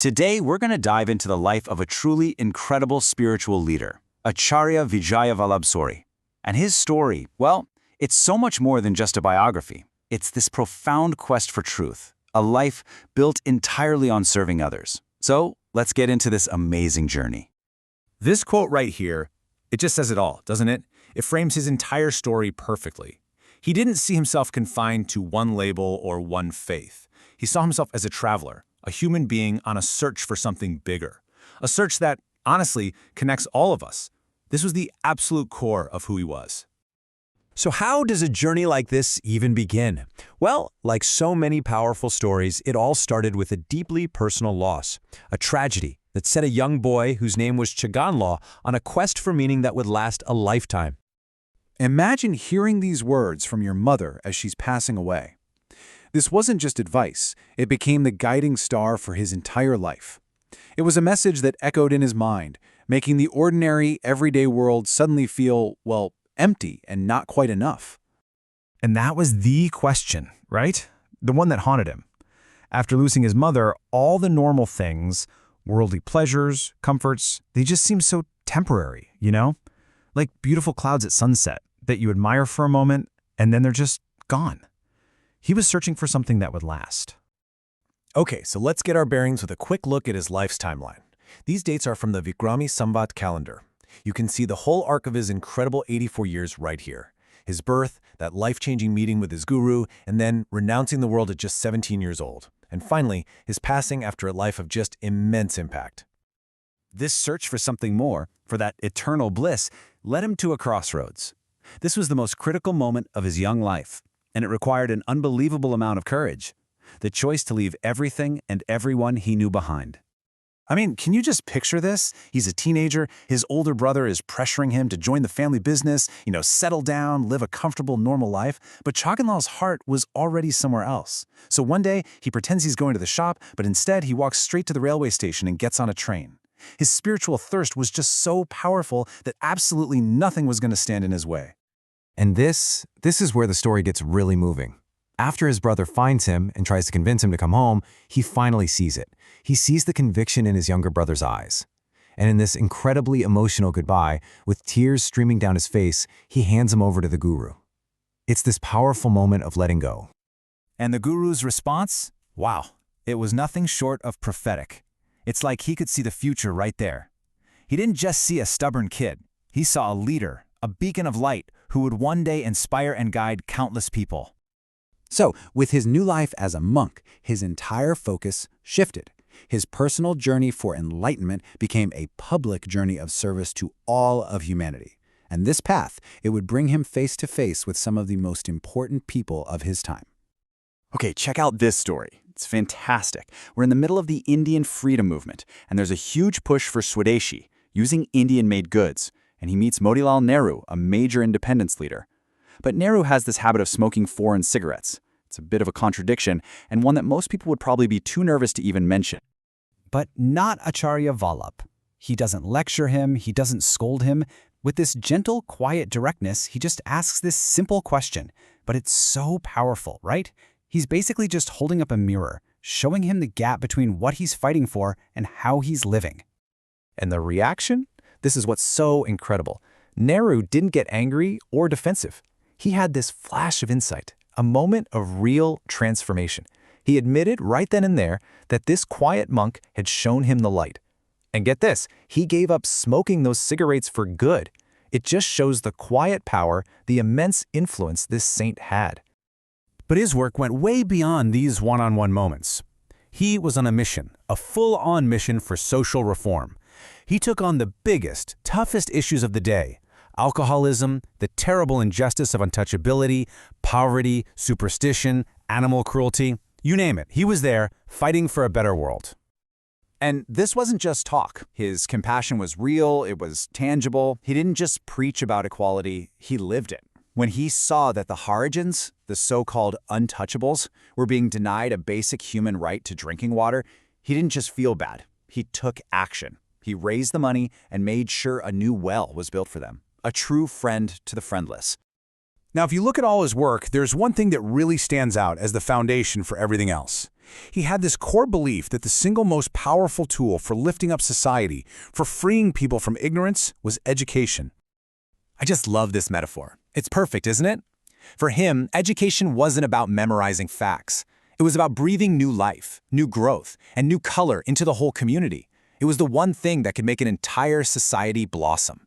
Today, we're going to dive into the life of a truly incredible spiritual leader, Acharya Vijay Vallabh Suri. And his story, well, it's so much more than just a biography. It's this profound quest for truth, a life built entirely on serving others. So, let's get into this amazing journey. This quote right here, it just says it all, doesn't it? It frames his entire story perfectly. He didn't see himself confined to one label or one faith. He saw himself as a traveler, a human being on a search for something bigger. A search that, honestly, connects all of us. This was the absolute core of who he was. So how does a journey like this even begin? Well, like so many powerful stories, it all started with a deeply personal loss, a tragedy that set a young boy whose name was Chaganlaw on a quest for meaning that would last a lifetime. Imagine hearing these words from your mother as she's passing away. This wasn't just advice, it became the guiding star for his entire life. It was a message that echoed in his mind, making the ordinary, everyday world suddenly feel, well, empty and not quite enough. And that was the question, right? The one that haunted him. After losing his mother, all the normal things, worldly pleasures, comforts, they just seemed so temporary, you know? Like beautiful clouds at sunset that you admire for a moment and then they're just gone. He was searching for something that would last. Okay, so let's get our bearings with a quick look at his life's timeline. These dates are from the Vikrami Samvat calendar. You can see the whole arc of his incredible 84 years right here. His birth, that life-changing meeting with his guru, and then renouncing the world at just 17 years old. And finally, his passing after a life of just immense impact. This search for something more, for that eternal bliss, led him to a crossroads. This was the most critical moment of his young life, and it required an unbelievable amount of courage. The choice to leave everything and everyone he knew behind. I mean, can you just picture this? He's a teenager, his older brother is pressuring him to join the family business, settle down, live a comfortable, normal life, but Chaganlaw's heart was already somewhere else. So one day, he pretends he's going to the shop, but instead he walks straight to the railway station and gets on a train. His spiritual thirst was just so powerful that absolutely nothing was going to stand in his way. And this is where the story gets really moving. After his brother finds him and tries to convince him to come home, he finally sees it. He sees the conviction in his younger brother's eyes. And in this incredibly emotional goodbye, with tears streaming down his face, he hands him over to the guru. It's this powerful moment of letting go. And the guru's response? Wow, it was nothing short of prophetic. It's like he could see the future right there. He didn't just see a stubborn kid. He saw a leader, a beacon of light, who would one day inspire and guide countless people. So, with his new life as a monk, his entire focus shifted. His personal journey for enlightenment became a public journey of service to all of humanity. And this path, it would bring him face to face with some of the most important people of his time. Okay, check out this story. It's fantastic. We're in the middle of the Indian freedom movement, and there's a huge push for Swadeshi, using Indian-made goods, and he meets Motilal Nehru, a major independence leader. But Nehru has this habit of smoking foreign cigarettes. It's a bit of a contradiction, and one that most people would probably be too nervous to even mention. But not Acharya Vallabh. He doesn't lecture him, he doesn't scold him. With this gentle, quiet directness, he just asks this simple question. But it's so powerful, right? He's basically just holding up a mirror, showing him the gap between what he's fighting for and how he's living. And the reaction? This is what's so incredible. Nehru didn't get angry or defensive. He had this flash of insight, a moment of real transformation. He admitted right then and there that this quiet monk had shown him the light. And get this, he gave up smoking those cigarettes for good. It just shows the quiet power, the immense influence this saint had. But his work went way beyond these one-on-one moments. He was on a mission, a full-on mission for social reform. He took on the biggest, toughest issues of the day. Alcoholism, the terrible injustice of untouchability, poverty, superstition, animal cruelty, you name it. He was there, fighting for a better world. And this wasn't just talk. His compassion was real, it was tangible. He didn't just preach about equality, he lived it. When he saw that the Harijans, the so-called untouchables, were being denied a basic human right to drinking water, he didn't just feel bad. He took action. He raised the money and made sure a new well was built for them. A true friend to the friendless. Now, if you look at all his work, there's one thing that really stands out as the foundation for everything else. He had this core belief that the single most powerful tool for lifting up society, for freeing people from ignorance, was education. I just love this metaphor. It's perfect, isn't it? For him, education wasn't about memorizing facts. It was about breathing new life, new growth, and new color into the whole community. It was the one thing that could make an entire society blossom.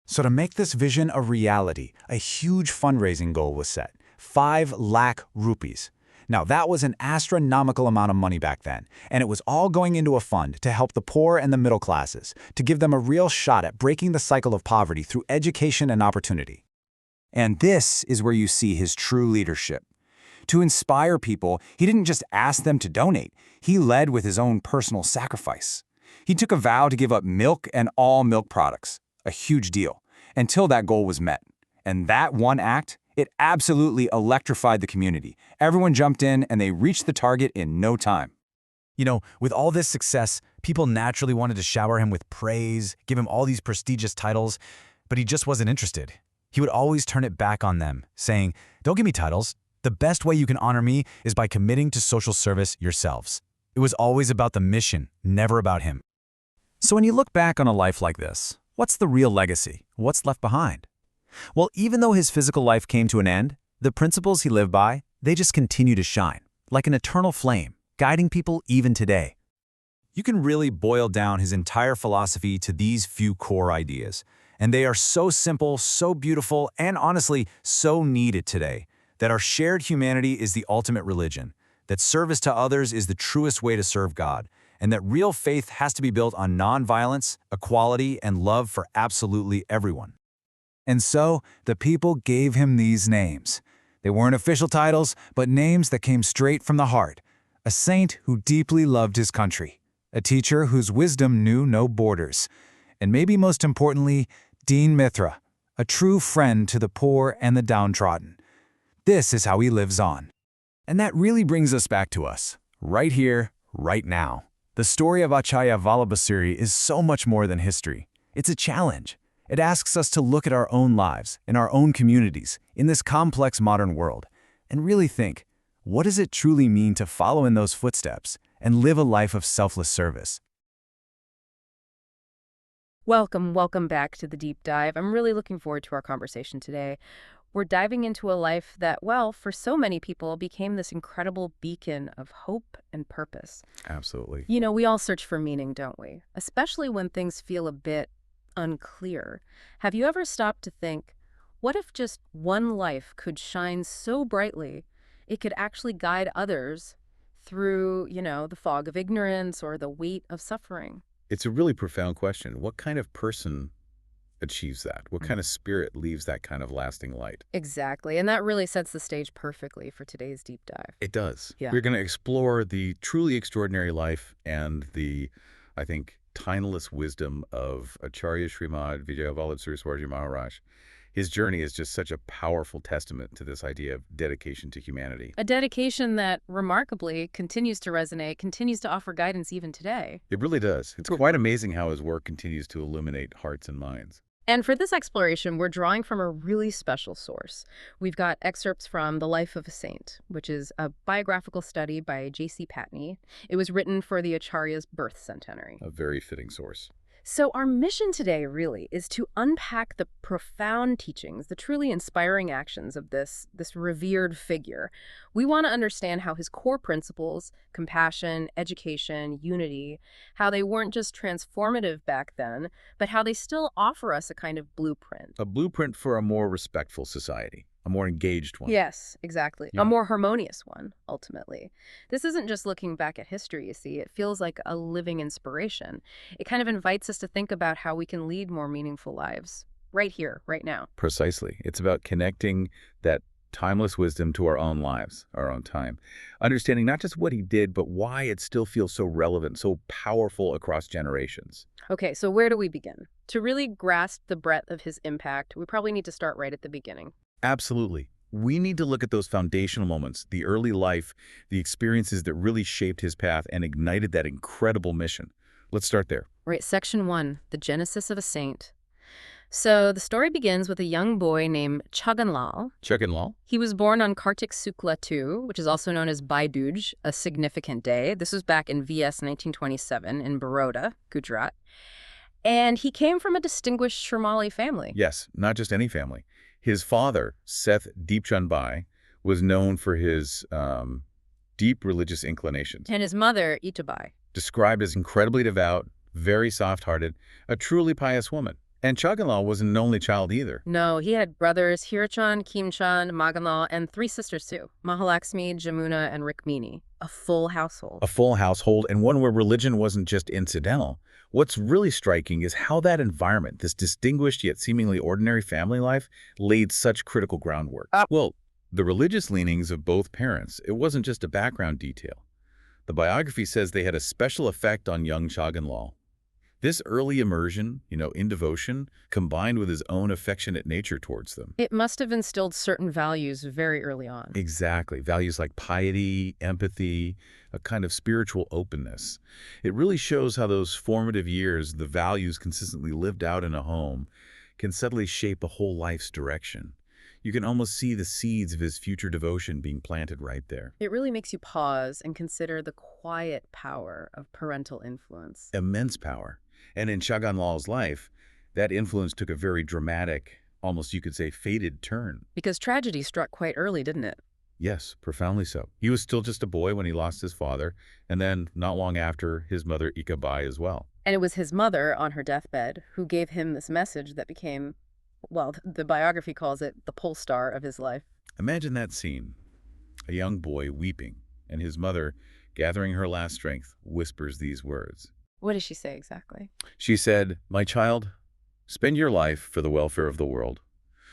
So to make this vision a reality, a huge fundraising goal was set, 5 lakh rupees. Now that was an astronomical amount of money back then, and it was all going into a fund to help the poor and the middle classes, to give them a real shot at breaking the cycle of poverty through education and opportunity. And this is where you see his true leadership. To inspire people, he didn't just ask them to donate, he led with his own personal sacrifice. He took a vow to give up milk and all milk products, a huge deal, until that goal was met. And that one act, it absolutely electrified the community. Everyone jumped in and they reached the target in no time. You know, with all this success, people naturally wanted to shower him with praise, give him all these prestigious titles, but he just wasn't interested. He would always turn it back on them, saying, "Don't give me titles. The best way you can honor me is by committing to social service yourselves." It was always about the mission, never about him. So when you look back on a life like this, what's the real legacy? What's left behind? Well, even though his physical life came to an end, the principles he lived by, they just continue to shine, like an eternal flame, guiding people even today. You can really boil down his entire philosophy to these few core ideas, and they are so simple, so beautiful, and honestly, so needed today, that our shared humanity is the ultimate religion, that service to others is the truest way to serve God, and that real faith has to be built on nonviolence, equality, and love for absolutely everyone. And so, the people gave him these names. They weren't official titles, but names that came straight from the heart. A saint who deeply loved his country. A teacher whose wisdom knew no borders. And maybe most importantly, Deen Mithra, a true friend to the poor and the downtrodden. This is how he lives on. And that really brings us back to us, right here, right now. The story of Acharya Vijay Vallabh Suri is so much more than history. It's a challenge. It asks us to look at our own lives, in our own communities, in this complex modern world, and really think, what does it truly mean to follow in those footsteps and live a life of selfless service? Welcome back to the Deep Dive. I'm really looking forward to our conversation today. We're diving into a life that, well, for so many people, became this incredible beacon of hope and purpose. Absolutely. You know, we all search for meaning, don't we? Especially when things feel a bit unclear. Have you ever stopped to think, what if just one life could shine so brightly it could actually guide others through, the fog of ignorance or the weight of suffering? It's a really profound question. What kind of person achieves that? What kind of spirit leaves that kind of lasting light? Exactly. And that really sets the stage perfectly for today's deep dive. It does. Yeah. We're going to explore the truly extraordinary life and the, I think, timeless wisdom of Acharya Shrimad Vijayavallabhsuriswarji Maharaj. His journey is just such a powerful testament to this idea of dedication to humanity. A dedication that, remarkably, continues to resonate, continues to offer guidance even today. It really does. It's quite amazing how his work continues to illuminate hearts and minds. And for this exploration, we're drawing from a really special source. We've got excerpts from The Life of a Saint, which is a biographical study by J.C. Patney. It was written for the Acharya's birth centenary. A very fitting source. So our mission today really is to unpack the profound teachings, the truly inspiring actions of this revered figure. We want to understand how his core principles, compassion, education, unity, how they weren't just transformative back then, but how they still offer us a kind of blueprint. A blueprint for a more respectful society, a more engaged one. Yes, exactly. Yeah. A more harmonious one, ultimately. This isn't just looking back at history, you see. It feels like a living inspiration. It kind of invites us to think about how we can lead more meaningful lives right here, right now. Precisely. It's about connecting that timeless wisdom to our own lives, our own time. Understanding not just what he did, but why it still feels so relevant, so powerful across generations. Okay, so where do we begin? To really grasp the breadth of his impact, we probably need to start right at the beginning. Absolutely. We need to look at those foundational moments, the early life, the experiences that really shaped his path and ignited that incredible mission. Let's start there. Right, Section 1, the Genesis of a Saint. So the story begins with a young boy named Chaganlal. Chaganlal? He was born on Kartik Sukla II, which is also known as Bhai Dooj, a significant day. This was back in VS 1927 in Baroda, Gujarat. And he came from a distinguished Sharmali family. Yes, not just any family. His father, Seth Deepchand Bai, was known for his deep religious inclinations. And his mother, Itabai. Described as incredibly devout, very soft-hearted, a truly pious woman. And Chaganlal wasn't an only child either. No, he had brothers Hirachan, Kimchan, Maganlal, and 3 sisters too, Mahalakshmi, Jamuna, and Rukmini. A full household. A full household, and one where religion wasn't just incidental. What's really striking is how that environment, this distinguished yet seemingly ordinary family life, laid such critical groundwork. Well, the religious leanings of both parents, it wasn't just a background detail. The biography says they had a special effect on young Chaganlal. This early immersion, in devotion, combined with his own affectionate nature towards them. It must have instilled certain values very early on. Exactly. Values like piety, empathy, a kind of spiritual openness. It really shows how those formative years, the values consistently lived out in a home, can subtly shape a whole life's direction. You can almost see the seeds of his future devotion being planted right there. It really makes you pause and consider the quiet power of parental influence. Immense power. And in Chaganlal's life, that influence took a very dramatic, almost you could say fated turn. Because tragedy struck quite early, didn't it? Yes, profoundly so. He was still just a boy when he lost his father, and then, not long after, his mother Ikabai as well. And it was his mother, on her deathbed, who gave him this message that became, well, the biography calls it the pole star of his life. Imagine that scene. A young boy weeping, and his mother, gathering her last strength, whispers these words. What did she say exactly? She said, "My child, spend your life for the welfare of the world.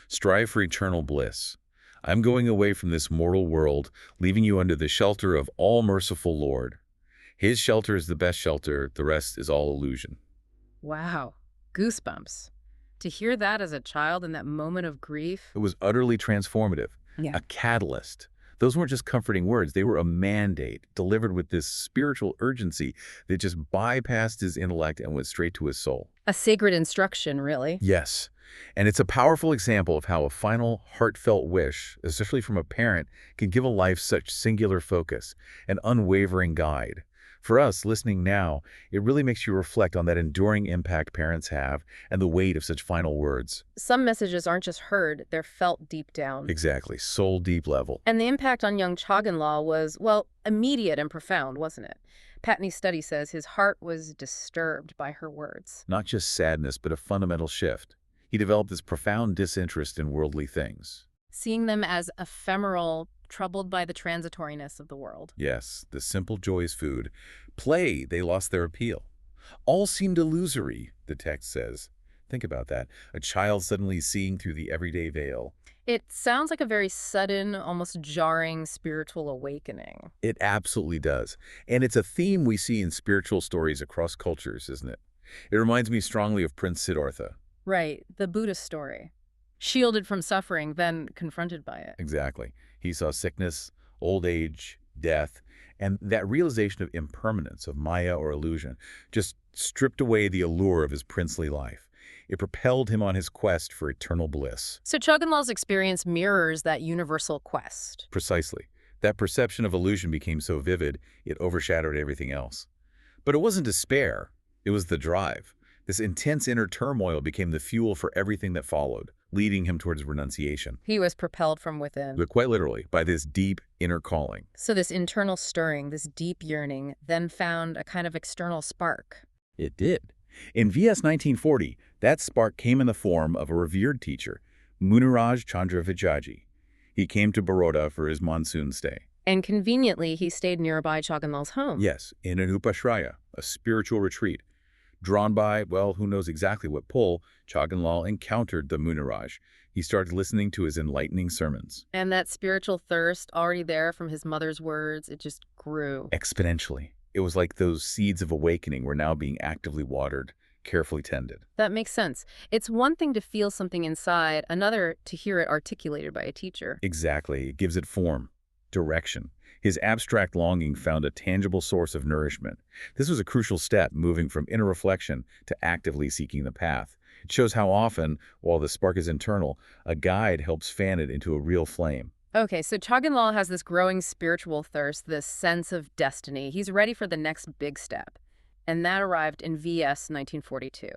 Strive for eternal bliss. I'm going away from this mortal world, leaving you under the shelter of all-merciful Lord. His shelter is the best shelter, the rest is all illusion." Wow. Goosebumps. To hear that as a child in that moment of grief. It was utterly transformative, a catalyst. Those weren't just comforting words. They were a mandate delivered with this spiritual urgency that just bypassed his intellect and went straight to his soul. A sacred instruction, really. Yes. And it's a powerful example of how a final, heartfelt wish, especially from a parent, can give a life such singular focus, an unwavering guide. For us, listening now, it really makes you reflect on that enduring impact parents have and the weight of such final words. Some messages aren't just heard, they're felt deep down. Exactly. Soul deep level. And the impact on young Chaganlal was, well, immediate and profound, wasn't it? Patney's study says his heart was disturbed by her words. Not just sadness, but a fundamental shift. He developed this profound disinterest in worldly things. Seeing them as ephemeral, troubled by the transitoriness of the world. Yes, the simple joys food. Play, they lost their appeal. All seemed illusory, the text says. Think about that. A child suddenly seeing through the everyday veil. It sounds like a very sudden, almost jarring spiritual awakening. It absolutely does. And it's a theme we see in spiritual stories across cultures, isn't it? It reminds me strongly of Prince Siddhartha. Right, the Buddhist story. Shielded from suffering, then confronted by it. Exactly. He saw sickness, old age, death, and that realization of impermanence, of Maya or illusion, just stripped away the allure of his princely life. It propelled him on his quest for eternal bliss. So Chaganlal's experience mirrors that universal quest. Precisely. That perception of illusion became so vivid, it overshadowed everything else. But it wasn't despair. It was the drive. This intense inner turmoil became the fuel for everything that followed, leading him towards renunciation. He was propelled from within. But quite literally, by this deep inner calling. So this internal stirring, this deep yearning, then found a kind of external spark. It did. In VS 1940, that spark came in the form of a revered teacher, Muniraj Chandra Vijaji. He came to Baroda for his monsoon stay. And conveniently, he stayed nearby Chaganlal's home. Yes, in an upashraya, a spiritual retreat. Drawn by, well, who knows exactly what pull, Chaganlal encountered the Muniraj. He started listening to his enlightening sermons. And that spiritual thirst, already there from his mother's words, it just grew. Exponentially. It was like those seeds of awakening were now being actively watered, carefully tended. That makes sense. It's one thing to feel something inside, another to hear it articulated by a teacher. Exactly. It gives it form, direction. His abstract longing found a tangible source of nourishment. This was a crucial step, moving from inner reflection to actively seeking the path. It shows how often, while the spark is internal, a guide helps fan it into a real flame. Okay, so Chogun Lal has this growing spiritual thirst, this sense of destiny. He's ready for the next big step. And that arrived in VS 1942.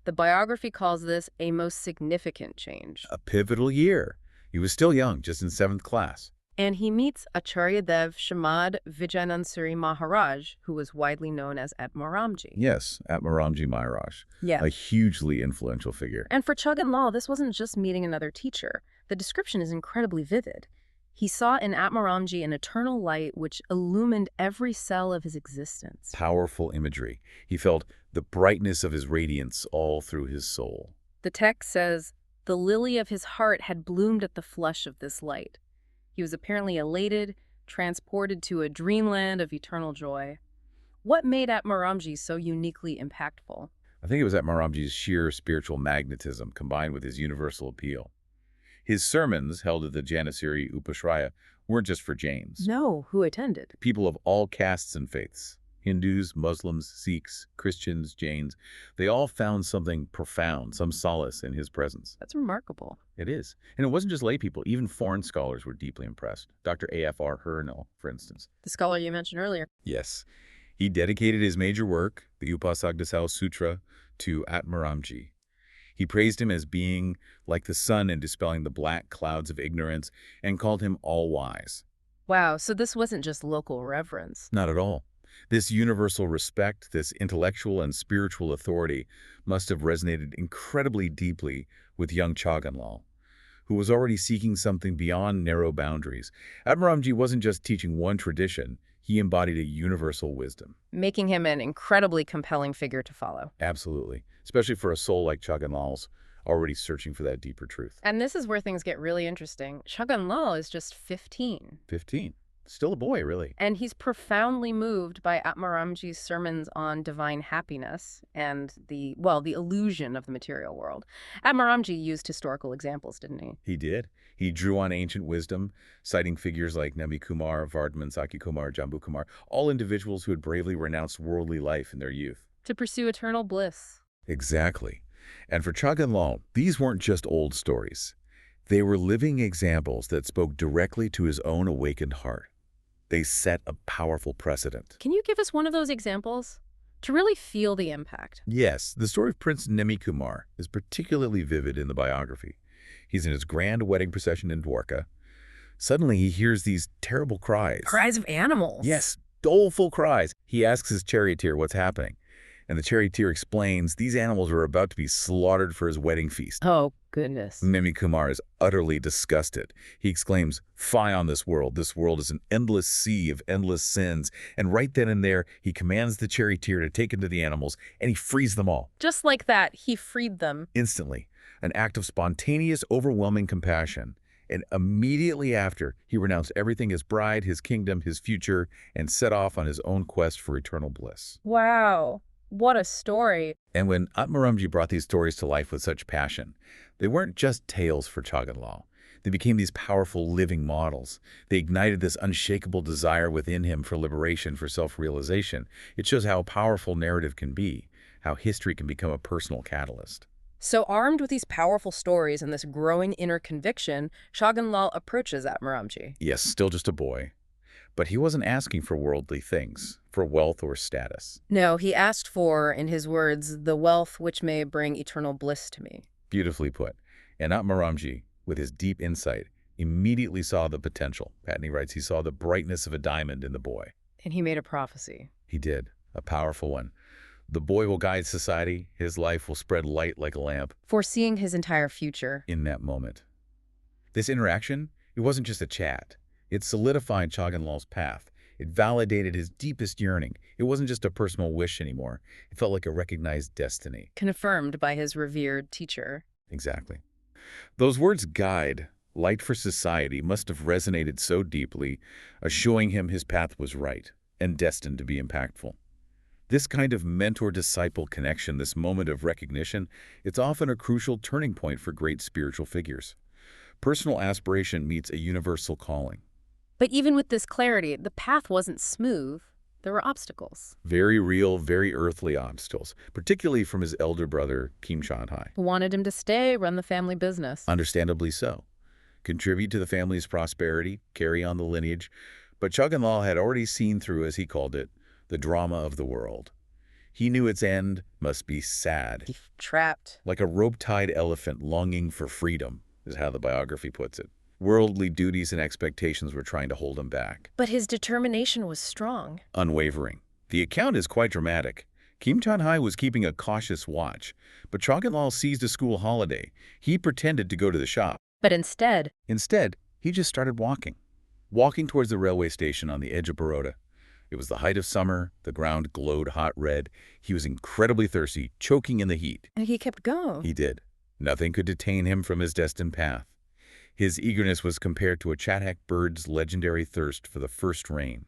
The biography calls this a most significant change. A pivotal year. He was still young, just in 7th class. And he meets Acharya Dev Shrimad Vijayanand Maharaj, who was widely known as Atmaramji. Yes, Atmaramji Maharaj. Yeah. A hugely influential figure. And for Chogun Lal, this wasn't just meeting another teacher. The description is incredibly vivid. He saw in Atmaramji an eternal light which illumined every cell of his existence. Powerful imagery. He felt the brightness of his radiance all through his soul. The text says, "The lily of his heart had bloomed at the flush of this light." He was apparently elated, transported to a dreamland of eternal joy. What made Atmaramji so uniquely impactful? I think it was Atmaramji's sheer spiritual magnetism combined with his universal appeal. His sermons, held at the Janissary Upashraya, weren't just for Jains. No, who attended? People of all castes and faiths. Hindus, Muslims, Sikhs, Christians, Jains, they all found something profound, some solace in his presence. That's remarkable. It is. And it wasn't just lay people. Even foreign scholars were deeply impressed. Dr. A.F.R. Hurnell, for instance. The scholar you mentioned earlier. Yes. He dedicated his major work, the Upasagdasau Sutra, to Atmaramji. He praised him as being like the sun in dispelling the black clouds of ignorance and called him all-wise. Wow, so this wasn't just local reverence. Not at all. This universal respect, this intellectual and spiritual authority must have resonated incredibly deeply with young Chogun Lal, who was already seeking something beyond narrow boundaries. Atmaramji wasn't just teaching one tradition, he embodied a universal wisdom. Making him an incredibly compelling figure to follow. Absolutely, especially for a soul like Chogun Lal's, already searching for that deeper truth. And this is where things get really interesting. Chogun Lal is just 15. 15. Still a boy, really. And he's profoundly moved by Atmaramji's sermons on divine happiness and the illusion of the material world. Atmaramji used historical examples, didn't he? He did. He drew on ancient wisdom, citing figures like Nemi Kumar, Vardman Saki Kumar, Jambu Kumar, all individuals who had bravely renounced worldly life in their youth. To pursue eternal bliss. Exactly. And for Chogun Lal, these weren't just old stories. They were living examples that spoke directly to his own awakened heart. They set a powerful precedent. Can you give us one of those examples? To really feel the impact. Yes, the story of Prince Nemi Kumar is particularly vivid in the biography. He's in his grand wedding procession in Dwarka. Suddenly he hears these terrible cries. Cries of animals. Yes, doleful cries. He asks his charioteer what's happening. And the charioteer explains these animals are about to be slaughtered for his wedding feast. Oh, goodness. Nemi Kumar is utterly disgusted. He exclaims, "Fie on this world. This world is an endless sea of endless sins." And right then and there, he commands the charioteer to take him to the animals, and he frees them all. Just like that, he freed them. Instantly. An act of spontaneous, overwhelming compassion. And immediately after, he renounced everything, his bride, his kingdom, his future, and set off on his own quest for eternal bliss. Wow. What a story. And when Atmaramji brought these stories to life with such passion, they weren't just tales for Chogun Lal. They became these powerful living models. They ignited this unshakable desire within him for liberation, for self-realization. It shows how powerful narrative can be, how history can become a personal catalyst. So armed with these powerful stories and this growing inner conviction, Chogun Lal approaches Atmaramji. Yes, still just a boy. But he wasn't asking for worldly things, for wealth or status. No, he asked for, in his words, the wealth which may bring eternal bliss to me. Beautifully put. And Atmaramji, with his deep insight, immediately saw the potential. Patni writes, he saw the brightness of a diamond in the boy. And he made a prophecy. He did, a powerful one. The boy will guide society. His life will spread light like a lamp. Foreseeing his entire future. In that moment. This interaction, it wasn't just a chat. It solidified Chogun Lal's path. It validated his deepest yearning. It wasn't just a personal wish anymore. It felt like a recognized destiny. Confirmed by his revered teacher. Exactly. Those words, guide, light for society, must have resonated so deeply, assuring him his path was right and destined to be impactful. This kind of mentor-disciple connection, this moment of recognition, it's often a crucial turning point for great spiritual figures. Personal aspiration meets a universal calling. But even with this clarity, the path wasn't smooth. There were obstacles. Very real, very earthly obstacles, particularly from his elder brother, Kim Chan-hai. Who wanted him to stay, run the family business. Understandably so. Contribute to the family's prosperity, carry on the lineage. But Chogyam Lal had already seen through, as he called it, the drama of the world. He knew its end must be sad. Trapped. Like a rope-tied elephant longing for freedom, is how the biography puts it. Worldly duties and expectations were trying to hold him back. But his determination was strong. Unwavering. The account is quite dramatic. Kim Chan-hai was keeping a cautious watch, but Chogyam Lal seized a school holiday. He pretended to go to the shop. But instead, He just started walking towards the railway station on the edge of Baroda. It was the height of summer, the ground glowed hot red. He was incredibly thirsty, choking in the heat. and he kept going. He did. Nothing could detain him from his destined path. His eagerness was compared to a chatak bird's legendary thirst for the first rain.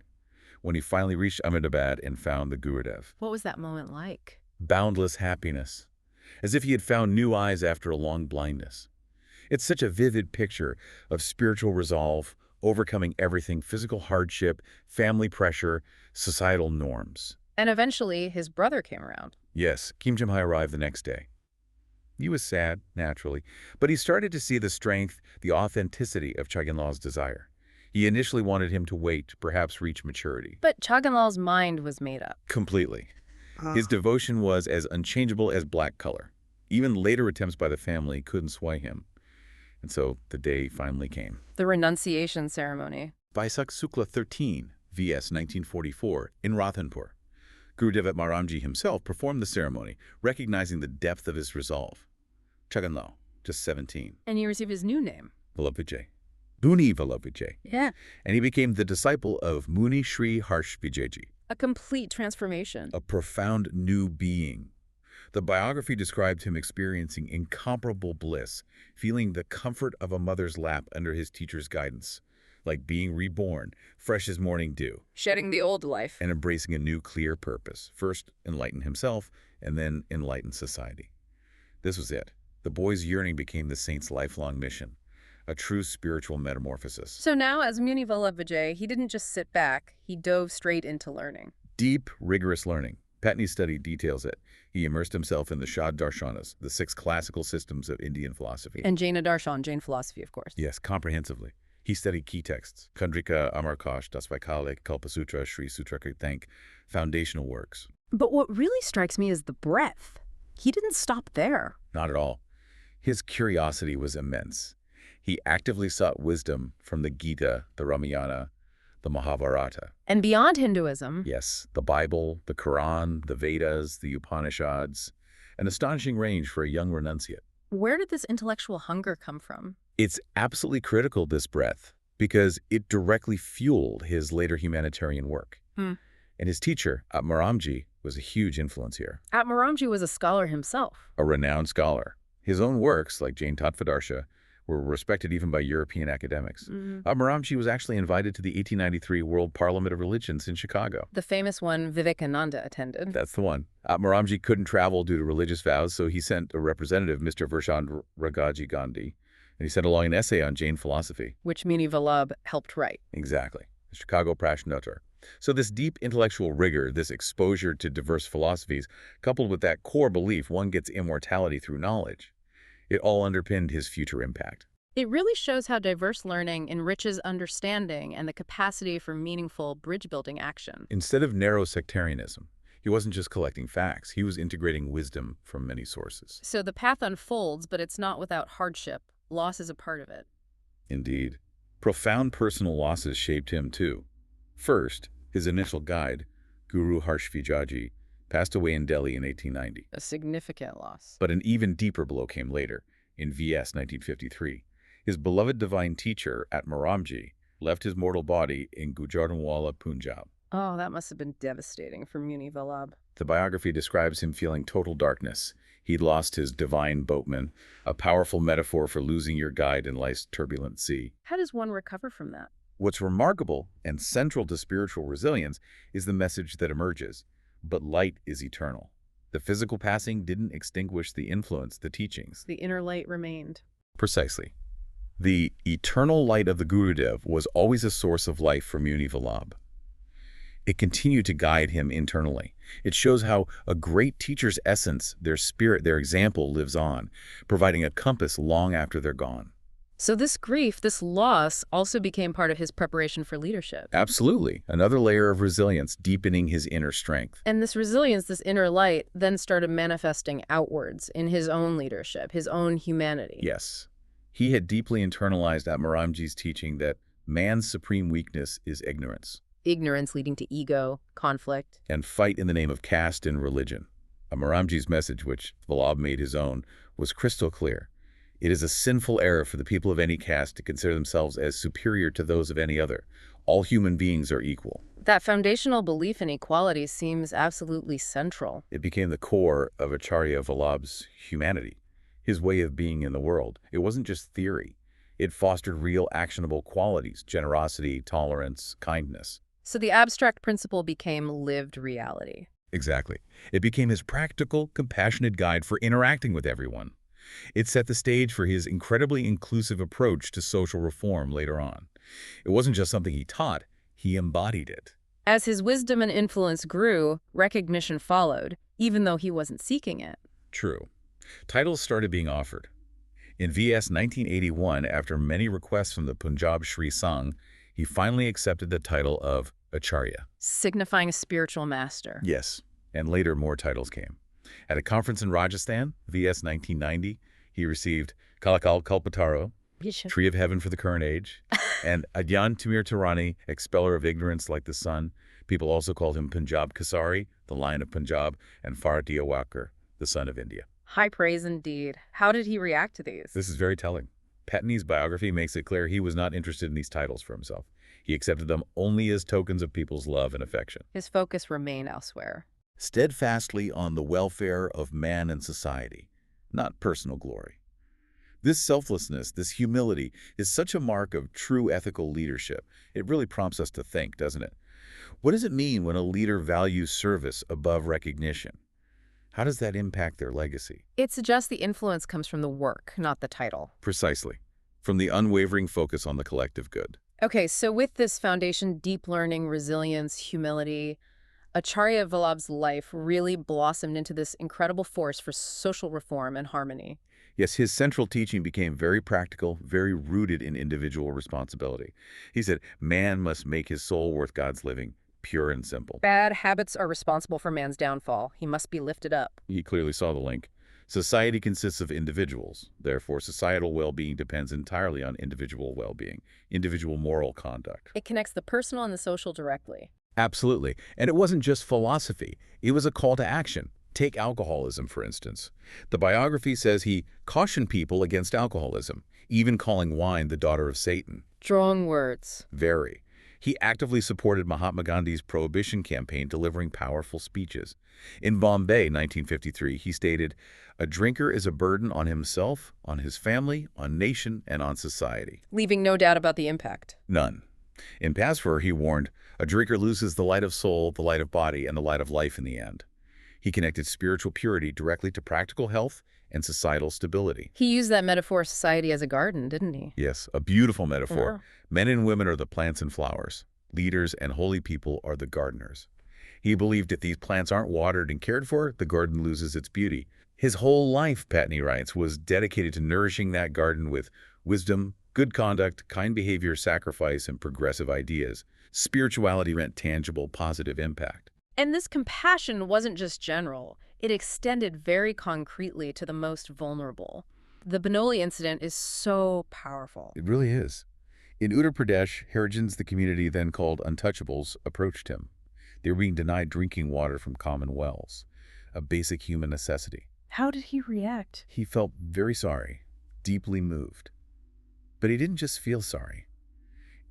When he finally reached Ahmedabad and found the Gurudev, What was that moment like? boundless happiness, as if he had found new eyes after a long blindness. It's such a vivid picture of spiritual resolve, overcoming everything: physical hardship, family pressure, societal norms. And eventually, his brother came around. Yes, Kim Chan-hai arrived the next day. He was sad, naturally, but he started to see the strength, the authenticity of Chogyam Lal's desire. He initially wanted him to wait, perhaps reach maturity. But Chogyam Lal's mind was made up. Completely. His devotion was as unchangeable as black color. Even later attempts by the family couldn't sway him. And so the day finally came. The renunciation ceremony. Vaisak Sukla 13, VS 1944, in Rothanpur. Gurudev Maharaj himself performed the ceremony, recognizing the depth of his resolve. Chogyam Lal, just 17. And he received his new name. Villabh Vijay. Muni Villabh Vijay. Yeah. And he became the disciple of Muni Sri Harsh Vijayji, A complete transformation. a profound new being. The biography described him experiencing incomparable bliss, feeling the comfort of a mother's lap under his teacher's guidance, like being reborn, fresh as morning dew, Shedding the old life. and embracing a new clear purpose. First, enlighten himself, and then enlighten society. This was it. The boy's yearning became the saint's lifelong mission, a true spiritual metamorphosis. So now, as Muni Vallabh Vijay, he didn't just sit back. He dove straight into learning. Deep, rigorous learning. Patni's study details it. He immersed himself in the Shad Darshanas, the 6 classical systems of Indian philosophy. And Jaina Darshan, Jain philosophy, of course. Yes, comprehensively. He studied key texts: Khandrika, Amarkosh, Dasvaikalik, Kalpasutra, Sri Sutra Kirtank, foundational works. But what really strikes me is the breadth. He didn't stop there. Not at all. His curiosity was immense. He actively sought wisdom from the Gita, the Ramayana, the Mahabharata. And beyond Hinduism, Yes, the Bible, the Quran, the Vedas, the Upanishads. An astonishing range for a young renunciate. where did this intellectual hunger come from? It's absolutely critical, this breadth, because it directly fueled his later humanitarian work. Hmm. And his teacher, Maharaj, was a huge influence here. Maharaj was a scholar himself. A renowned scholar. His own works, like Jain Tattvadarsha, were respected even by European academics. Maharaj was actually invited to the 1893 World Parliament of Religions in Chicago. The famous one Vivekananda attended. That's the one. Maharaj couldn't travel due to religious vows, so he sent a representative, Mr. Vershand Ragaji Gandhi, and he sent along an essay on Jain philosophy. Which Muni Vallabh helped write. Exactly. The Chicago Prashnotar. So this deep intellectual rigor, this exposure to diverse philosophies, coupled with that core belief one gets immortality through knowledge, it all underpinned his future impact. It really shows how diverse learning enriches understanding and the capacity for meaningful bridge-building action. Instead of narrow sectarianism, he wasn't just collecting facts, he was integrating wisdom from many sources. So the path unfolds, but it's not without hardship. Loss is a part of it. Indeed. Profound personal losses shaped him too. First, his initial guide, Guru Harsh Vijayji, passed away in Delhi in 1890. A significant loss. But an even deeper blow came later, in VS 1953. His beloved divine teacher, Maharaj, left his mortal body in Gujranwala, Punjab. Oh, that must have been devastating for Muni Vallabh. The biography describes him feeling total darkness. He'd lost his divine boatman, a powerful metaphor for losing your guide in life's turbulent sea. How does one recover from that? What's remarkable and central to spiritual resilience is the message that emerges. But light is eternal. The physical passing didn't extinguish the influence, the teachings. The inner light remained. Precisely. The eternal light of the Gurudev was always a source of life for Muni Vallabh. It continued to guide him internally. It shows how a great teacher's essence, their spirit, their example lives on, providing a compass long after they're gone. So this grief, this loss, also became part of his preparation for leadership. Absolutely. Another layer of resilience, deepening his inner strength. And this resilience, this inner light, then started manifesting outwards in his own leadership, his own humanity. Yes. He had deeply internalized Maharaj's teaching that man's supreme weakness is ignorance. Ignorance leading to ego, conflict. And fight in the name of caste and religion. Maharaj's message, which Villabh made his own, was crystal clear. It is a sinful error for the people of any caste to consider themselves as superior to those of any other. All human beings are equal. That foundational belief in equality seems absolutely central. It became the core of Acharya Vallabh's humanity, his way of being in the world. It wasn't just theory. It fostered real actionable qualities, generosity, tolerance, kindness. So the abstract principle became lived reality. Exactly. It became his practical, compassionate guide for interacting with everyone. It set the stage for his incredibly inclusive approach to social reform later on. It wasn't just something he taught, he embodied it. As his wisdom and influence grew, recognition followed, even though he wasn't seeking it. True. Titles started being offered. In VS 1981, after many requests from the Punjab Sri Sangh, he finally accepted the title of Acharya. Signifying a spiritual master. Yes, and later more titles came. At a conference in Rajasthan, VS 1990, he received Kalakal Kalpataro, Tree of Heaven for the Current Age, and Adyan Timir Tarani, Expeller of Ignorance like the Sun. People also called him Punjab Kasari, the Lion of Punjab, and Faratiya Wakar, the Son of India. High praise indeed. How did he react to these? This is very telling. Patni's biography makes it clear he was not interested in these titles for himself. He accepted them only as tokens of people's love and affection. His focus remained elsewhere. Steadfastly on the welfare of man and society, not personal glory. This selflessness, this humility, is such a mark of true ethical leadership. It really prompts us to think, doesn't it? What does it mean when a leader values service above recognition? How does that impact their legacy? It suggests the influence comes from the work, not the title. Precisely. From the unwavering focus on the collective good. Okay, so with this foundation, deep learning, resilience, humility, Acharya Vallabh's life really blossomed into this incredible force for social reform and harmony. Yes, his central teaching became very practical, very rooted in individual responsibility. He said, man must make his soul worth God's living, pure and simple. Bad habits are responsible for man's downfall. He must be lifted up. He clearly saw the link. Society consists of individuals. Therefore, societal well-being depends entirely on individual well-being, individual moral conduct. It connects the personal and the social directly. Absolutely. And it wasn't just philosophy. It was a call to action. Take alcoholism, for instance. The biography says he cautioned people against alcoholism, even calling wine the daughter of Satan. Strong words. Very. He actively supported Mahatma Gandhi's prohibition campaign, delivering powerful speeches. In Bombay, 1953, he stated, "A drinker is a burden on himself, on his family, on nation, and on society." Leaving no doubt about the impact. None. In Passpur, he warned, "A drinker loses the light of soul, the light of body, and the light of life in the end." He connected spiritual purity directly to practical health and societal stability. He used that metaphor of society as a garden, didn't he? Yes, a beautiful metaphor. Yeah. Men and women are the plants and flowers. Leaders and holy people are the gardeners. He believed if these plants aren't watered and cared for, the garden loses its beauty. His whole life, Patni writes, was dedicated to nourishing that garden with wisdom, good conduct, kind behavior, sacrifice, and progressive ideas. Spirituality meant tangible, positive impact. And this compassion wasn't just general. It extended very concretely to the most vulnerable. The Benoli incident is so powerful. It really is. In Uttar Pradesh, Harijans, the community then called untouchables, approached him. They were being denied drinking water from common wells, a basic human necessity. How did he react? He felt very sorry, deeply moved. But he didn't just feel sorry.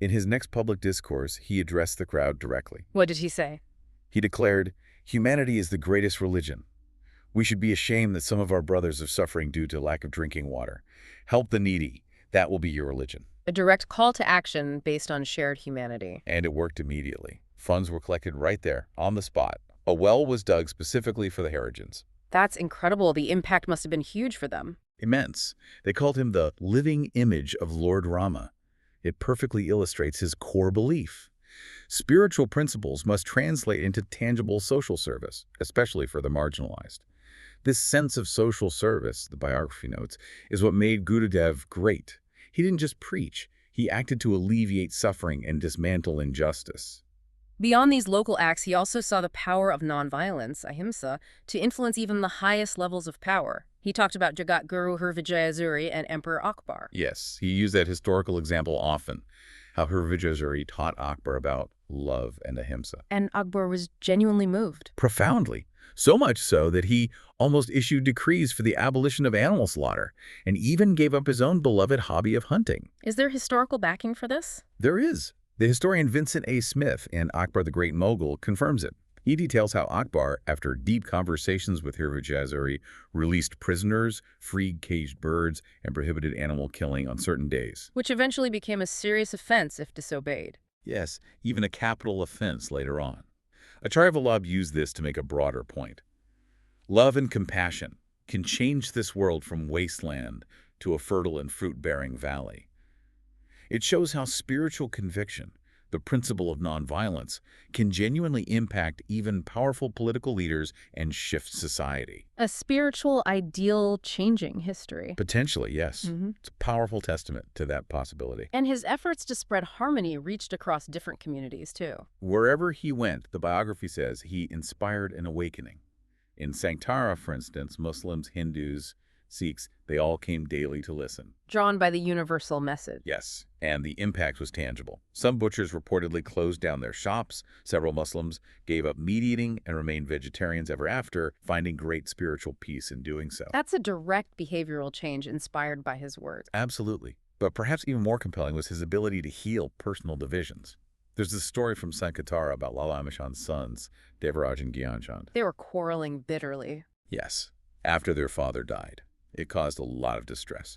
In his next public discourse, he addressed the crowd directly. What did he say? He declared, "Humanity is the greatest religion. We should be ashamed that some of our brothers are suffering due to lack of drinking water. Help the needy. That will be your religion." A direct call to action based on shared humanity. And it worked immediately. Funds were collected right there, on the spot. A well was dug specifically for the Harijans. That's incredible. The impact must have been huge for them. Immense. They called him the living image of Lord Rama. It perfectly illustrates his core belief. Spiritual principles must translate into tangible social service, especially for the marginalized. This sense of social service, the biography notes, is what made Gurudev great. He didn't just preach, he acted to alleviate suffering and dismantle injustice. Beyond these local acts, he also saw the power of nonviolence, ahimsa, to influence even the highest levels of power. He talked about Jagat Guru Har Vijayasuri and Emperor Akbar. Yes, he used that historical example often, how Har Vijayasuri taught Akbar about love and ahimsa. And Akbar was genuinely moved. Profoundly. So much so that he almost issued decrees for the abolition of animal slaughter, and even gave up his own beloved hobby of hunting. Is there historical backing for this? There is. The historian Vincent A. Smith in Akbar the Great Mogul confirms it. He details how Akbar, after deep conversations with Har Vijayasuri, released prisoners, freed caged birds, and prohibited animal killing on certain days. Which eventually became a serious offense if disobeyed. Yes, even a capital offense later on. Acharya Vallabh used this to make a broader point. Love and compassion can change this world from wasteland to a fertile and fruit-bearing valley. It shows how spiritual conviction, the principle of nonviolence, can genuinely impact even powerful political leaders and shift society. A spiritual ideal changing history. Potentially, yes. It's a powerful testament to that possibility. And his efforts to spread harmony reached across different communities, too. Wherever he went, the biography says he inspired an awakening. In Sanktara, for instance, Muslims, Hindus, Sikhs, they all came daily to listen. Drawn by the universal message. Yes, and the impact was tangible. Some butchers reportedly closed down their shops. Several Muslims gave up meat eating and remained vegetarians ever after, finding great spiritual peace in doing so. That's a direct behavioral change inspired by his words. Absolutely. But perhaps even more compelling was his ability to heal personal divisions. There's this story from Sankatara about Lala Amachand's sons, Devaraj and Gyanchand. They were quarreling bitterly. Yes, after their father died. It caused a lot of distress.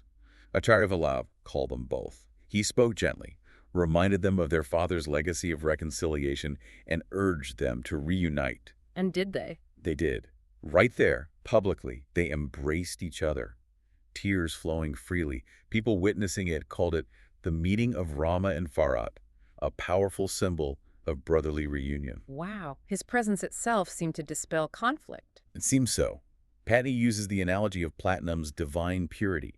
Acharya Vallabh called them both. He spoke gently, reminded them of their father's legacy of reconciliation, and urged them to reunite. And did they? They did. Right there, publicly, they embraced each other. Tears flowing freely. People witnessing it called it the meeting of Rama and Farad, a powerful symbol of brotherly reunion. Wow. His presence itself seemed to dispel conflict. It seems so. Patney uses the analogy of platinum's divine purity,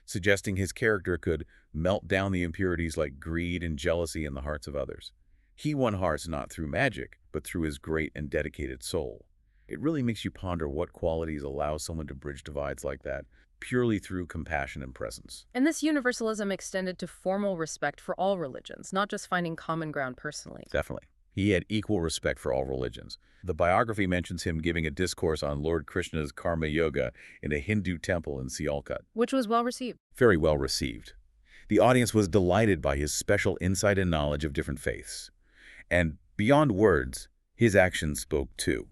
suggesting his character could melt down the impurities like greed and jealousy in the hearts of others. He won hearts not through magic, but through his great and dedicated soul. It really makes you ponder what qualities allow someone to bridge divides like that, purely through compassion and presence. And this universalism extended to formal respect for all religions, not just finding common ground personally. Definitely. He had equal respect for all religions. The biography mentions him giving a discourse on Lord Krishna's karma yoga in a Hindu temple in Sialkot. Which was well received. Very well received. The audience was delighted by his special insight and knowledge of different faiths. And beyond words, his actions spoke too.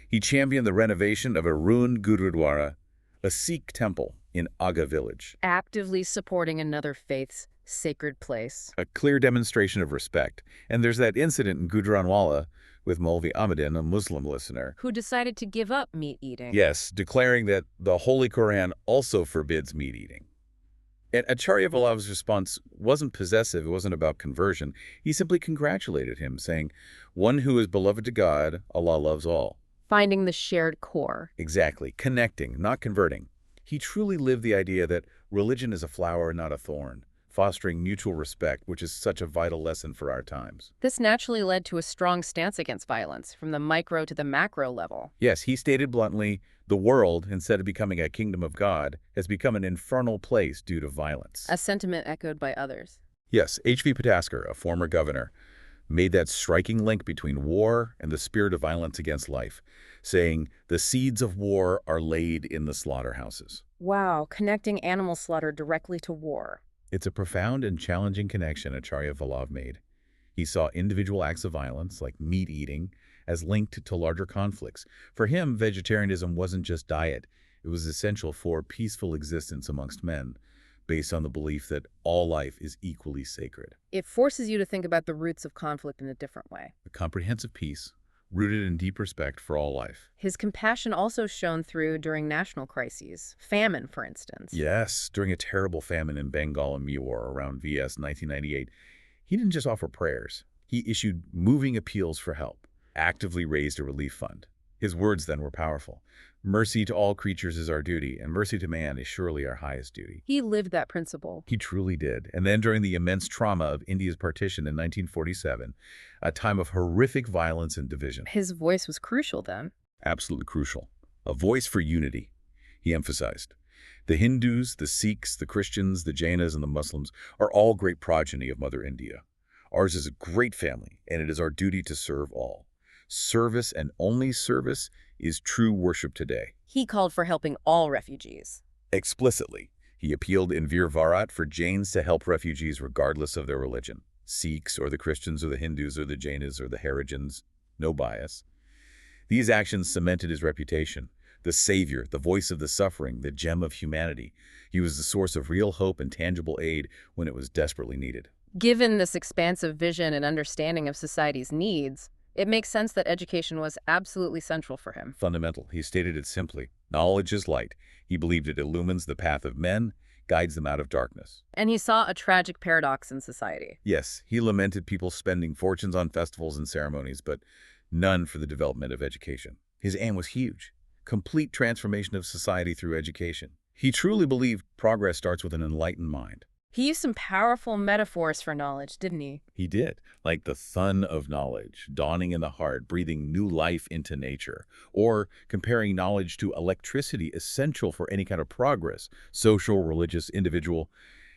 He championed the renovation of a ruined Gurudwara, a Sikh temple in Aga village. Actively supporting another faith's sacred place. A clear demonstration of respect. And there's that incident in Gujranwala with Maulvi Ahmadin, a Muslim listener, who decided to give up meat eating. Yes, declaring that the Holy Quran also forbids meat eating. And Acharya Vallabh's response wasn't possessive, it wasn't about conversion. He simply congratulated him, saying, "One who is beloved to God, Allah loves all." Finding the shared core. Exactly, connecting, not converting. He truly lived the idea that religion is a flower, not a thorn, fostering mutual respect, which is such a vital lesson for our times. This naturally led to a strong stance against violence, from the micro to the macro level. Yes, he stated bluntly, the world, instead of becoming a kingdom of God, has become an infernal place due to violence. A sentiment echoed by others. Yes, H.V. Patasker, a former governor, made that striking link between war and the spirit of violence against life, saying, the seeds of war are laid in the slaughterhouses. Wow, connecting animal slaughter directly to war. It's a profound and challenging connection Acharya Vallabh made. He saw individual acts of violence, like meat eating, as linked to larger conflicts. For him, vegetarianism wasn't just diet. It was essential for peaceful existence amongst men, based on the belief that all life is equally sacred. It forces you to think about the roots of conflict in a different way. A comprehensive peace, rooted in deep respect for all life. His compassion also shone through during national crises. Famine, for instance. Yes, during a terrible famine in Bengal and Mewar around VS 1998, he didn't just offer prayers. He issued moving appeals for help, actively raised a relief fund. His words then were powerful. Mercy to all creatures is our duty, and mercy to man is surely our highest duty. He lived that principle. He truly did. And then during the immense trauma of India's partition in 1947, a time of horrific violence and division. His voice was crucial then. Absolutely crucial. A voice for unity, he emphasized. The Hindus, the Sikhs, the Christians, the Jainas, and the Muslims are all great progeny of Mother India. Ours is a great family, and it is our duty to serve all. Service and only service is true worship today. He called for helping all refugees. Explicitly, he appealed in Veer Varat for Jains to help refugees regardless of their religion. Sikhs or the Christians or the Hindus or the Jainas or the Harijans, no bias. These actions cemented his reputation. The savior, the voice of the suffering, the gem of humanity. He was the source of real hope and tangible aid when it was desperately needed. Given this expansive vision and understanding of society's needs, it makes sense that education was absolutely central for him. Fundamental. He stated it simply. Knowledge is light. He believed it illumines the path of men, guides them out of darkness. And he saw a tragic paradox in society. Yes, he lamented people spending fortunes on festivals and ceremonies, but none for the development of education. His aim was huge. Complete transformation of society through education. He truly believed progress starts with an enlightened mind. He used some powerful metaphors for knowledge, didn't he? He did, like the sun of knowledge, dawning in the heart, breathing new life into nature, or comparing knowledge to electricity essential for any kind of progress, social, religious, individual.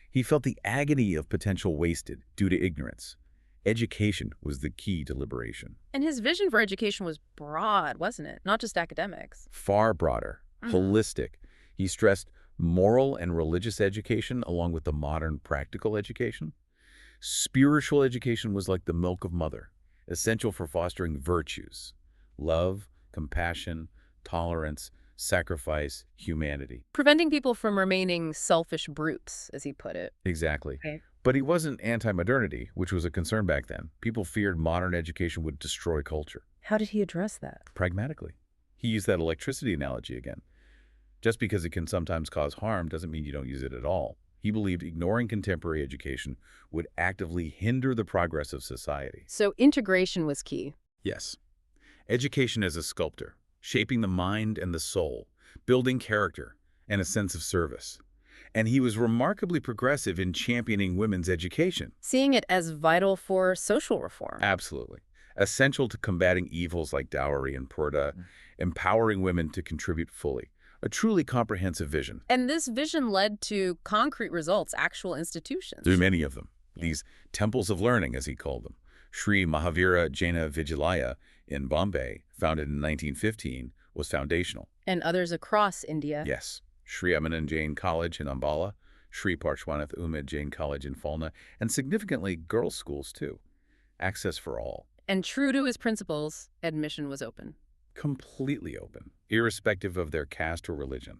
He felt the agony of potential wasted due to ignorance. Education was the key to liberation. And his vision for education was broad, wasn't it? Not just academics. Far broader, holistic. He stressed moral and religious education along with the modern practical education. Spiritual education was like the milk of mother, essential for fostering virtues, love, compassion, tolerance, sacrifice, humanity. Preventing people from remaining selfish brutes, as he put it. Exactly. Okay. But he wasn't anti-modernity, which was a concern back then. People feared modern education would destroy culture. How did he address that? Pragmatically. He used that electricity analogy again. Just because it can sometimes cause harm doesn't mean you don't use it at all. He believed ignoring contemporary education would actively hinder the progress of society. So integration was key. Yes. Education as a sculptor, shaping the mind and the soul, building character and a sense of service. And he was remarkably progressive in championing women's education. Seeing it as vital for social reform. Absolutely. Essential to combating evils like dowry and purdah, empowering women to contribute fully. A truly comprehensive vision. And this vision led to concrete results, actual institutions. Through many of them. These temples of learning, as he called them. Sri Mahavira Jaina Vidyalaya in Bombay, founded in 1915, was foundational. And others across India. Yes. Sri Amanand Jain College in Ambala, Sri Parshwanath Umid Jain College in Falna, and significantly girls' schools too. Access for all. And true to his principles, admission was open. Completely open, irrespective of their caste or religion.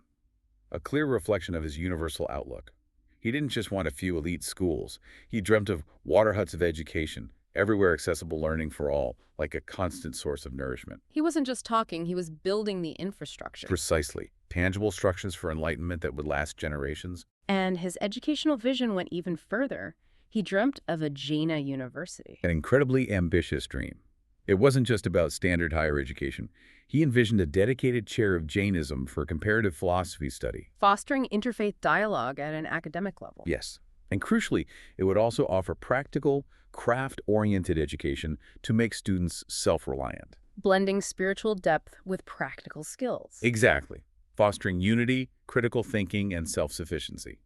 A clear reflection of his universal outlook. He didn't just want a few elite schools. He dreamt of water huts of education, everywhere accessible learning for all, like a constant source of nourishment. He wasn't just talking, he was building the infrastructure. Precisely. Tangible structures for enlightenment that would last generations. And his educational vision went even further. He dreamt of a Jaina university. An incredibly ambitious dream. It wasn't just about standard higher education. He envisioned a dedicated chair of Jainism for comparative philosophy study. Fostering interfaith dialogue at an academic level. Yes. And crucially, it would also offer practical, craft-oriented education to make students self-reliant. Blending spiritual depth with practical skills. Exactly. Fostering unity, critical thinking, and self-sufficiency.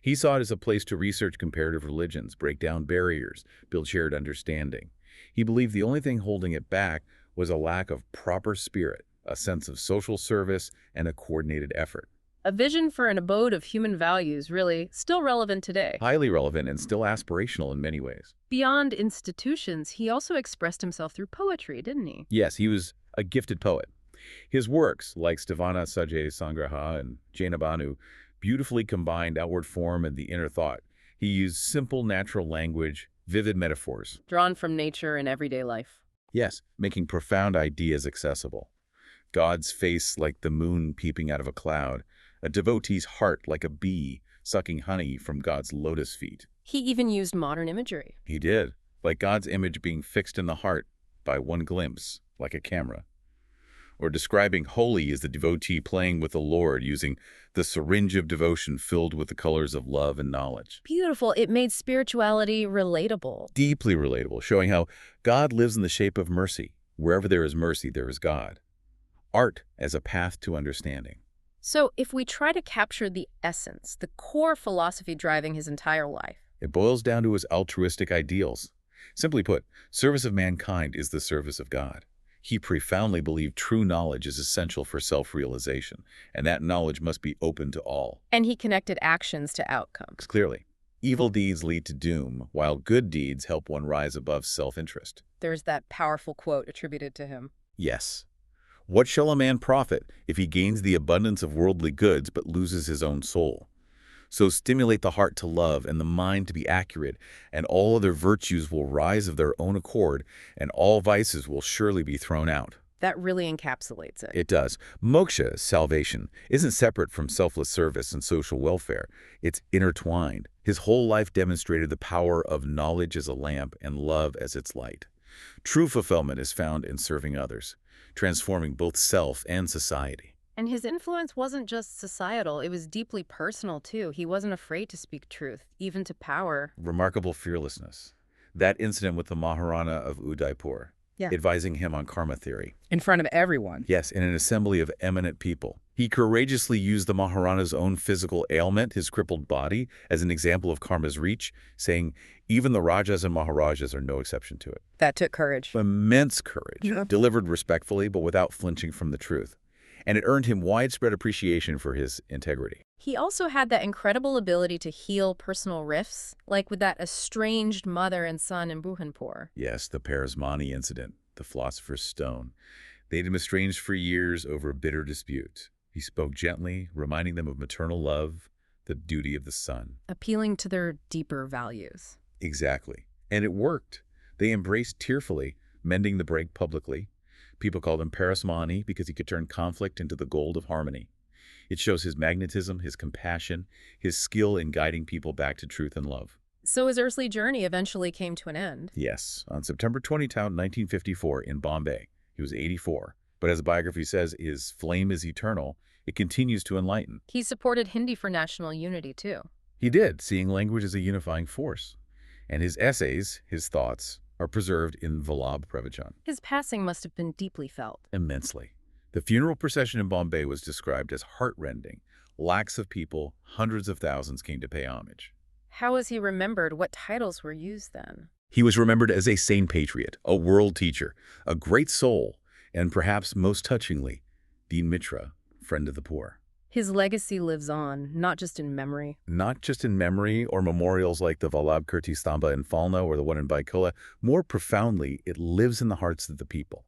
He saw it as a place to research comparative religions, break down barriers, build shared understanding. He believed the only thing holding it back was a lack of proper spirit, a sense of social service, and a coordinated effort. A vision for an abode of human values, really, still relevant today. Highly relevant and still aspirational in many ways. Beyond institutions, he also expressed himself through poetry, didn't he? Yes, he was a gifted poet. His works, like Stavana Sajay Sangraha and Jainabanu, beautifully combined outward form and the inner thought. He used simple, natural language, vivid metaphors. Drawn from nature and everyday life. Yes, making profound ideas accessible. God's face like the moon peeping out of a cloud, a devotee's heart like a bee sucking honey from God's lotus feet. He even used modern imagery. He did. like God's image being fixed in the heart by one glimpse, like a camera. Or describing holy as the devotee playing with the Lord using the syringe of devotion filled with the colors of love and knowledge. Beautiful. It made spirituality relatable. Deeply relatable, showing how God lives in the shape of mercy. Wherever there is mercy, there is God. Art as a path to understanding. So if we try to capture the essence, the core philosophy driving his entire life, It boils down to his altruistic ideals. Simply put, service of mankind is the service of God. He profoundly believed true knowledge is essential for self-realization, and that knowledge must be open to all. and he connected actions to outcomes. Clearly, evil deeds lead to doom, while good deeds help one rise above self-interest. There's that powerful quote attributed to him. Yes. What shall a man profit if he gains the abundance of worldly goods but loses his own soul? So stimulate the heart to love and the mind to be accurate, and all other virtues will rise of their own accord, and all vices will surely be thrown out. That really encapsulates it. It does. Moksha, salvation, isn't separate from selfless service and social welfare. It's intertwined. His whole life demonstrated the power of knowledge as a lamp and love as its light. True fulfillment is found in serving others, transforming both self and society. And his influence wasn't just societal, it was deeply personal too. He wasn't afraid to speak truth, even to power. Remarkable fearlessness. That incident with the Maharana of Udaipur, advising him on karma theory. In front of everyone. Yes, in an assembly of eminent people. He courageously used the Maharana's own physical ailment, his crippled body, as an example of karma's reach, saying, even the Rajas and Maharajas are no exception to it. That took courage. Immense courage, delivered respectfully but without flinching from the truth. And it earned him widespread appreciation for his integrity. He also had that incredible ability to heal personal rifts, like with that estranged mother and son in Burhanpur. Yes, the Parasmani incident, the philosopher's stone. They'd been estranged for years over a bitter dispute. He spoke gently, reminding them of maternal love, the duty of the son. Appealing to their deeper values. Exactly. And it worked. They embraced tearfully, mending the break publicly. People called him Parasmani because he could turn conflict into the gold of harmony. It shows his magnetism, his compassion, his skill in guiding people back to truth and love. So his earthly journey eventually came to an end. Yes, on September 20, 1954 in Bombay. He was 84. But as the biography says, his flame is eternal. It continues to enlighten. He supported Hindi for national unity too. He did, seeing language as a unifying force. And his essays, his thoughts, are preserved in Villabh Pravachan. His passing must have been deeply felt. Immensely. The funeral procession in Bombay was described as heart-rending. Lakhs of people, hundreds of thousands came to pay homage. How was he remembered? What titles were used then? He was remembered as a sane patriot, a world teacher, a great soul, and perhaps most touchingly, Deen Mitra, friend of the poor. His legacy lives on, not just in memory. Not just in memory or memorials like the Vallabh Kirti Stamba in Falna or the one in Baikola. More profoundly, it lives in the hearts of the people.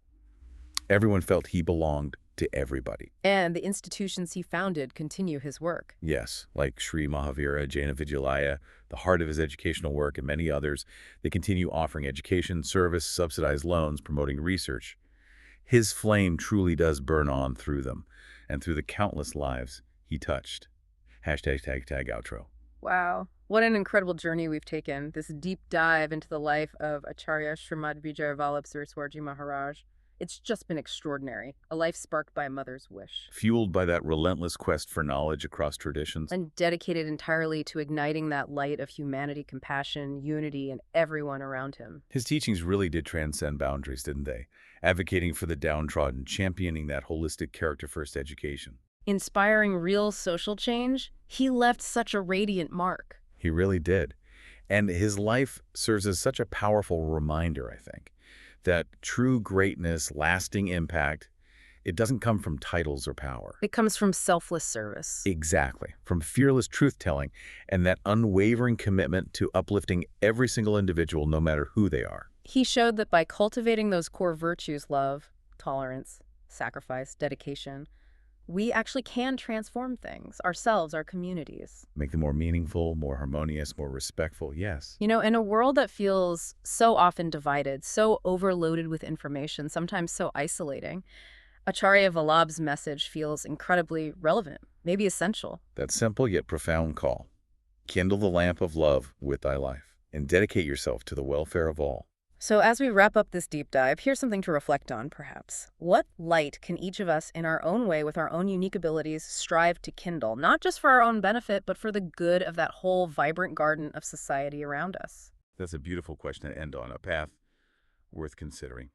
Everyone felt he belonged to everybody. And the institutions he founded continue his work. Yes, like Sri Mahavira, Jain Vidyalaya, the heart of his educational work, and many others. They continue offering education, service, subsidized loans, promoting research. His flame truly does burn on through them, and through the countless lives he touched. #outro. Wow. What an incredible journey we've taken. This deep dive into the life of Acharya Shrimad Vijayavallabhsuriswarji Maharaj. It's just been extraordinary. A life sparked by a mother's wish. Fueled by that relentless quest for knowledge across traditions. And dedicated entirely to igniting that light of humanity, compassion, unity, and everyone around him. His teachings really did transcend boundaries, didn't they? Advocating for the downtrodden, championing that holistic character-first education. Inspiring real social change, he left such a radiant mark. He really did. And his life serves as such a powerful reminder, I think, that true greatness, lasting impact, it doesn't come from titles or power. It comes from selfless service. Exactly. From fearless truth-telling and that unwavering commitment to uplifting every single individual, no matter who they are. He showed that by cultivating those core virtues, love, tolerance, sacrifice, dedication, we actually can transform things, ourselves, our communities. Make them more meaningful, more harmonious, more respectful, yes. You know, in a world that feels so often divided, so overloaded with information, sometimes so isolating, Acharya Vallabh's message feels incredibly relevant, maybe essential. That simple yet profound call. Kindle the lamp of love with thy life. and dedicate yourself to the welfare of all. So as we wrap up this deep dive, here's something to reflect on, perhaps. What light can each of us, in our own way, with our own unique abilities, strive to kindle, not just for our own benefit, but for the good of that whole vibrant garden of society around us? That's a beautiful question to end on, a path worth considering.